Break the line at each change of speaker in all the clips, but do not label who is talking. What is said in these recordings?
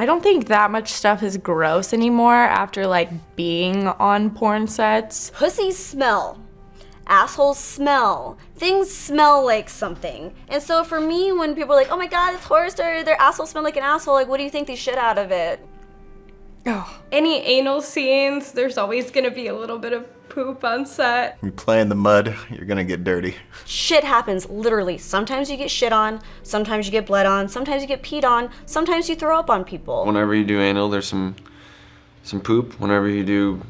I don't think that much stuff is gross anymore after like being on porn sets.
Pussies smell. Assholes smell. Things smell like something. And so for me, when people are like, oh my god, it's horror story, their asshole smell like an asshole, like what do you think they shit out of it?
Oh.
Any anal scenes, there's always gonna be a little bit of poop on set.
You play in the mud, you're gonna get dirty.
Shit happens, literally. Sometimes you get shit on, sometimes you get bled on, sometimes you get peed on, sometimes you throw up on people.
Whenever you do anal, there's some poop. Whenever you do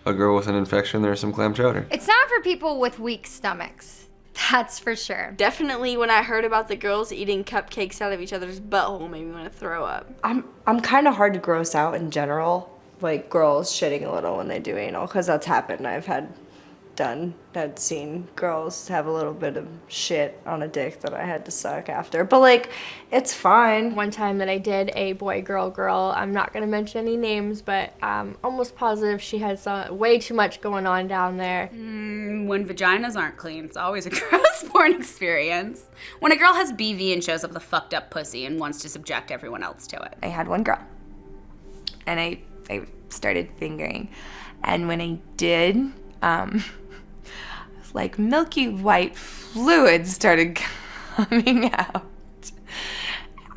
a girl with an infection, there's some clam chowder.
It's not for people with weak stomachs. That's for sure.
Definitely when I heard about the girls eating cupcakes out of each other's butthole made me want to throw up.
I'm kind of hard to gross out in general, like girls shitting a little when they do anal, because that's happened. I've seen girls have a little bit of shit on a dick that I had to suck after, but like, it's fine.
One time that I did a boy, girl, I'm not gonna mention any names, but I'm almost positive she had way too much going on down there.
When vaginas aren't clean, it's always a gross porn experience. When a girl has BV and shows up with a fucked up pussy and wants to subject everyone else to it.
I had one girl, and I started fingering, and when I did, like milky white fluid started coming out.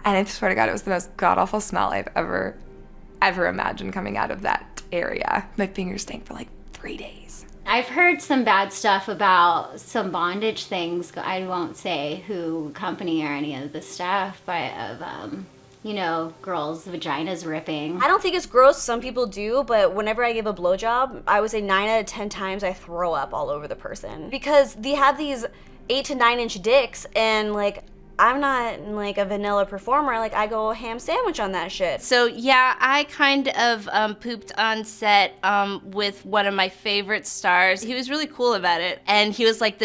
And I swear to God, it was the most god-awful smell I've ever imagined coming out of that area. My fingers stank for like 3 days.
I've heard some bad stuff about some bondage things. I won't say who company or any of the staff, but of girls' vaginas ripping.
I don't think it's gross, some people do, but whenever I give a blowjob, I would say 9 out of 10 times I throw up all over the person. Because they have these 8 to 9 inch dicks, and like, I'm not like a vanilla performer, like I go ham sandwich on that shit.
So yeah, I kind of pooped on set with one of my favorite stars. He was really cool about it, and he was like,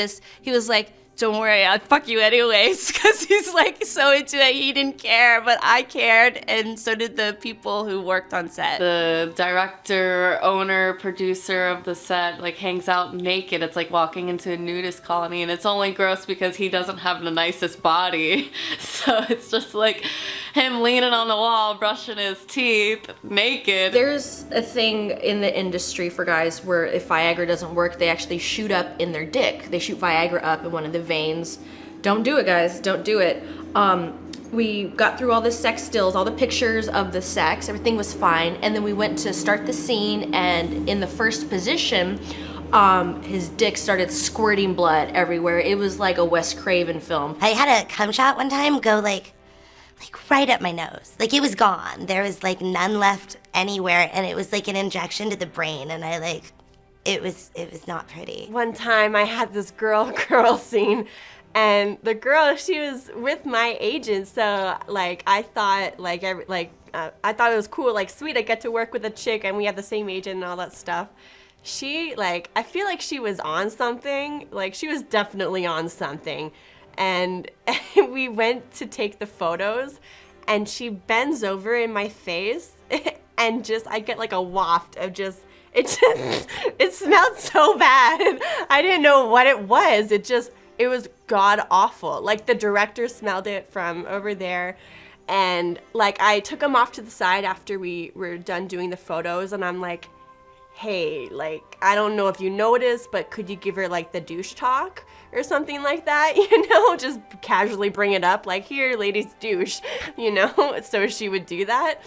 don't worry, I'll fuck you anyways, because he's like so into it. He didn't care, but I cared, and so did the people who worked on set.
The director, owner, producer of the set like hangs out naked. It's like walking into a nudist colony, and it's only gross because he doesn't have the nicest body. So it's just like him leaning on the wall, brushing his teeth, naked.
There's a thing in the industry for guys where if Viagra doesn't work, they actually shoot up in their dick. They shoot Viagra up in one of the veins. Don't do it, guys, don't do it. We got through all the sex stills, all the pictures of the sex, everything was fine, and then we went to start the scene, and in the first position, his dick started squirting blood everywhere. It was like a Wes Craven film.
I had a cum shot one time go like right up my nose. Like it was gone. There was like none left anywhere, and it was like an injection to the brain, and it was not pretty.
One time I had this girl scene, and the girl, she was with my agent, so like I thought I thought it was cool, like sweet, I get to work with a chick and we have the same agent and all that stuff. She I feel like she was on something, like she was definitely on something. And we went to take the photos, and she bends over in my face, and I get like a waft of it smelled so bad. I didn't know what it was. It was god awful. Like the director smelled it from over there, and like I took him off to the side after we were done doing the photos, and I'm like, hey, like, I don't know if you noticed, but could you give her like the douche talk or something like that, just casually bring it up, like, here, ladies, douche, so she would do that.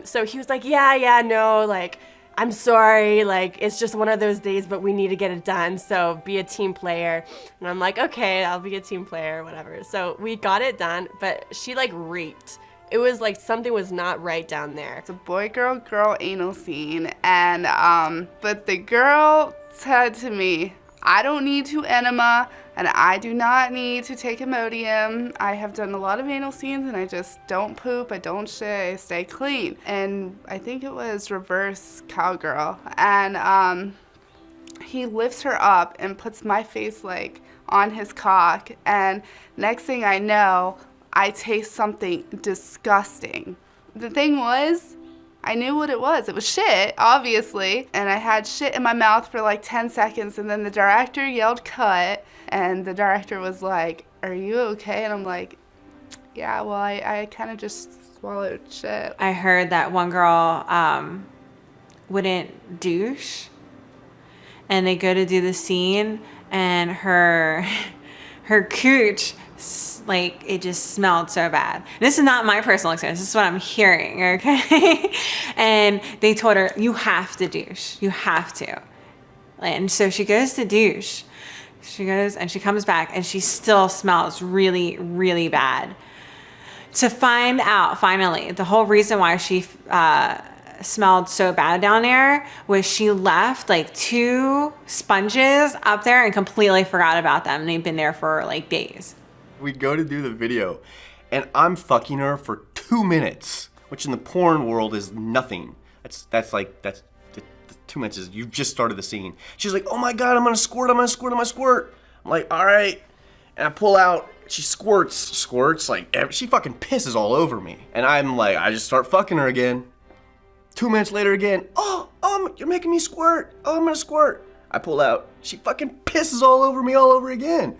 So he was like, yeah, no, like, I'm sorry, like, it's just one of those days, but we need to get it done, so be a team player. And I'm like, okay, I'll be a team player, whatever. So we got it done, but she like reeked. It was like something was not right down there.
It's a boy, girl anal scene, and but the girl said to me, I don't need to enema, and I do not need to take Imodium. I have done a lot of anal scenes, and I just don't poop, I don't shit, I stay clean. And I think it was reverse cowgirl, and he lifts her up and puts my face like on his cock, and next thing I know, I taste something disgusting. The thing was, I knew what it was. It was shit, obviously. And I had shit in my mouth for like 10 seconds, and then the director yelled cut, and the director was like, are you okay? And I'm like, yeah, well, I kind of just swallowed shit.
I heard that one girl wouldn't douche, and they go to do the scene, and her cooch, like, it just smelled so bad. This is not my personal experience. This is what I'm hearing, okay? And they told her, you have to douche. You have to. And so she goes to douche. She goes and she comes back and she still smells really, really bad. To find out, finally, the whole reason why she smelled so bad down there was she left like 2 sponges up there and completely forgot about them. They've been there for like days.
We go to do the video, and I'm fucking her for 2 minutes, which in the porn world is nothing. That's 2 minutes is, you've just started the scene. She's like, oh my God, I'm gonna squirt. I'm like, all right. And I pull out, she squirts, like, she fucking pisses all over me. And I'm like, I just start fucking her again. 2 minutes later again, you're making me squirt. Oh, I'm gonna squirt. I pull out, she fucking pisses all over me all over again.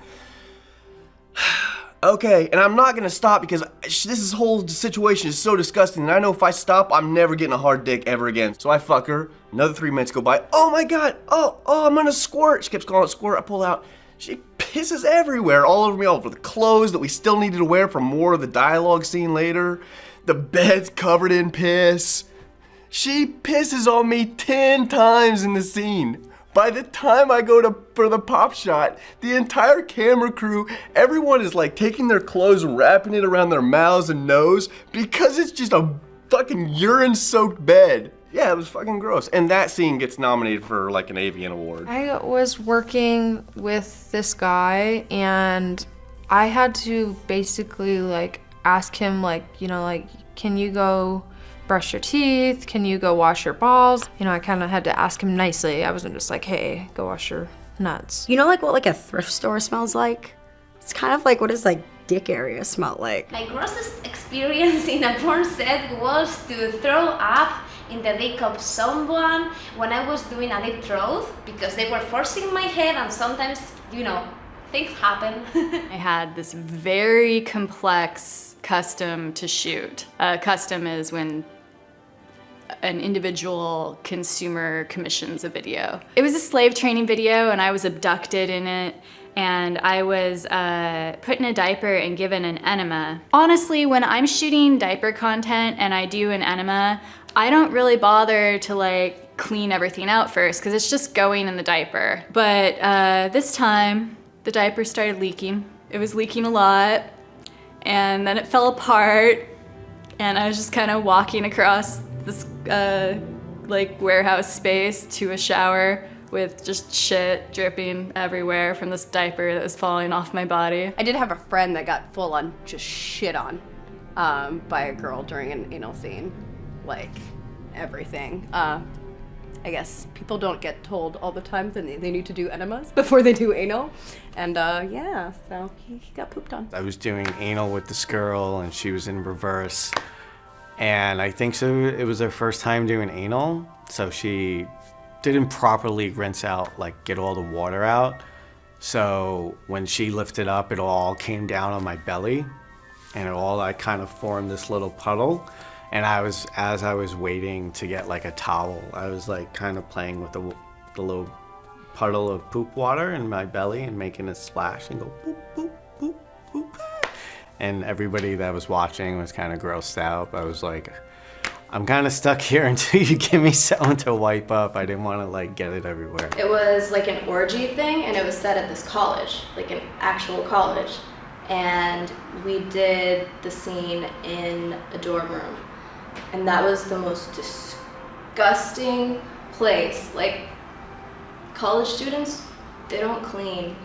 Okay, and I'm not gonna stop because this whole situation is so disgusting, and I know if I stop, I'm never getting a hard dick ever again. So I fuck her, another 3 minutes go by, oh my God, I'm gonna squirt. She keeps calling it squirt, I pull out, she pisses everywhere, all over me, all over the clothes that we still needed to wear for more of the dialogue scene later. The bed's covered in piss. She pisses on me 10 times in the scene. By the time I go for the pop shot, the entire camera crew, everyone is like taking their clothes and wrapping it around their mouths and nose because it's just a fucking urine-soaked bed. Yeah, it was fucking gross. And that scene gets nominated for like an Avian Award.
I was working with this guy and I had to basically like ask him like, you know, like, can you go brush your teeth? Can you go wash your balls? You know, I kind of had to ask him nicely. I wasn't just like, hey, go wash your nuts.
You know like what like a thrift store smells like? It's kind of like what does like dick area smell like?
My grossest experience in a porn set was to throw up in the dick of someone when I was doing a deep throat because they were forcing my head and sometimes, you know, things happen.
I had this very complex custom to shoot. Custom is when an individual consumer commissions a video. It was a slave training video and I was abducted in it and I was put in a diaper and given an enema. Honestly, when I'm shooting diaper content and I do an enema, I don't really bother to like clean everything out first because it's just going in the diaper. But this time, the diaper started leaking. It was leaking a lot and then it fell apart and I was just kind of walking across this like warehouse space to a shower with just shit dripping everywhere from this diaper that was falling off my body.
I did have a friend that got full on just shit on by a girl during an anal scene. Like everything. I guess people don't get told all the time that they need to do enemas before they do anal. And yeah, so he got pooped on.
I was doing anal with this girl and she was in reverse. And I think so it was her first time doing anal. So she didn't properly rinse out, like get all the water out. So when she lifted up, it all came down on my belly and it all like kind of formed this little puddle. And as I was waiting to get like a towel, I was like kind of playing with the little puddle of poop water in my belly and making a splash and go boop, boop, boop, boop. And everybody that was watching was kind of grossed out. I was like, I'm kind of stuck here until you give me something to wipe up. I didn't want to like get it everywhere.
It was like an orgy thing and it was set at this college, like an actual college. And we did the scene in a dorm room. And that was the most disgusting place. Like, college students, they don't clean.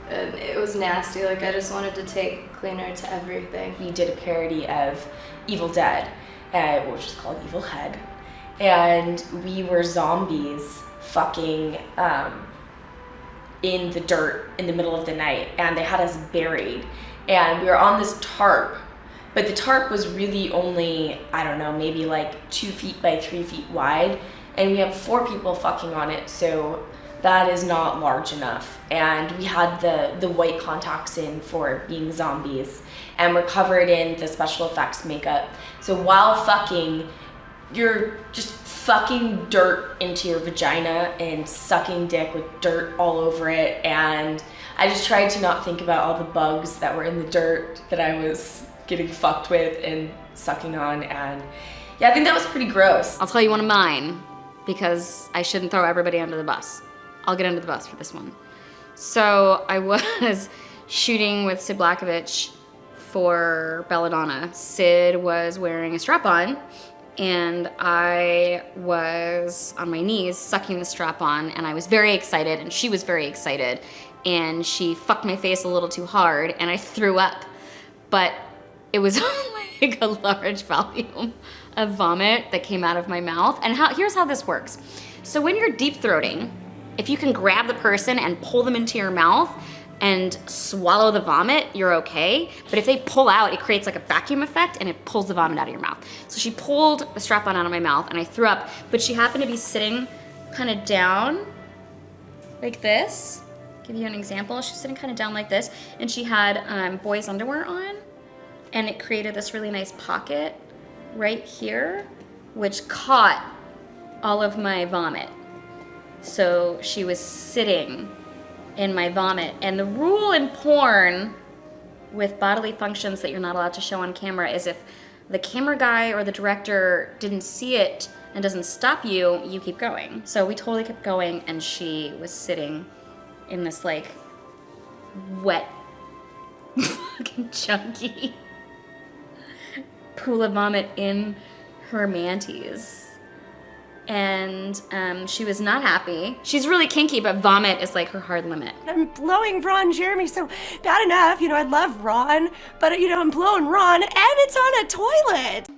And it was nasty. Like, I just wanted to take cleaner to everything.
We did a parody of Evil Dead, which is called Evil Head. And we were zombies fucking in the dirt in the middle of the night. And they had us buried. And we were on this tarp. But the tarp was really only, I don't know, maybe like 2 feet by 3 feet wide. And we have 4 people fucking on it, so that is not large enough. And we had the white contacts in for being zombies. and we're covered in the special effects makeup. So while fucking, you're just fucking dirt into your vagina and sucking dick with dirt all over it. And I just tried to not think about all the bugs that were in the dirt that I was getting fucked with and sucking on. And yeah, I think that was pretty gross.
I'll tell you one of mine, because I shouldn't throw everybody under the bus. I'll get under the bus for this one. So I was shooting with Sid Blackovich for Belladonna. Sid was wearing a strap-on, and I was on my knees sucking the strap-on, and I was very excited, and she was very excited, and she fucked my face a little too hard, and I threw up. But it was like a large volume of vomit that came out of my mouth. And here's how this works. So when you're deep throating, if you can grab the person and pull them into your mouth and swallow the vomit, you're okay. But if they pull out, it creates like a vacuum effect and it pulls the vomit out of your mouth. So she pulled the strap-on out of my mouth and I threw up, but she happened to be sitting kind of down like this. Give you an example. She's sitting kind of down like this, and she had boys' underwear on, and it created this really nice pocket right here, which caught all of my vomit. So she was sitting in my vomit. And the rule in porn with bodily functions that you're not allowed to show on camera is if the camera guy or the director didn't see it and doesn't stop you, you keep going. So we totally kept going, and she was sitting in this like wet fucking chunky pool of vomit in her manties. And she was not happy. She's really kinky, but vomit is like her hard limit.
I'm blowing Ron Jeremy, so bad enough, I love Ron, but I'm blowing Ron and it's on a toilet.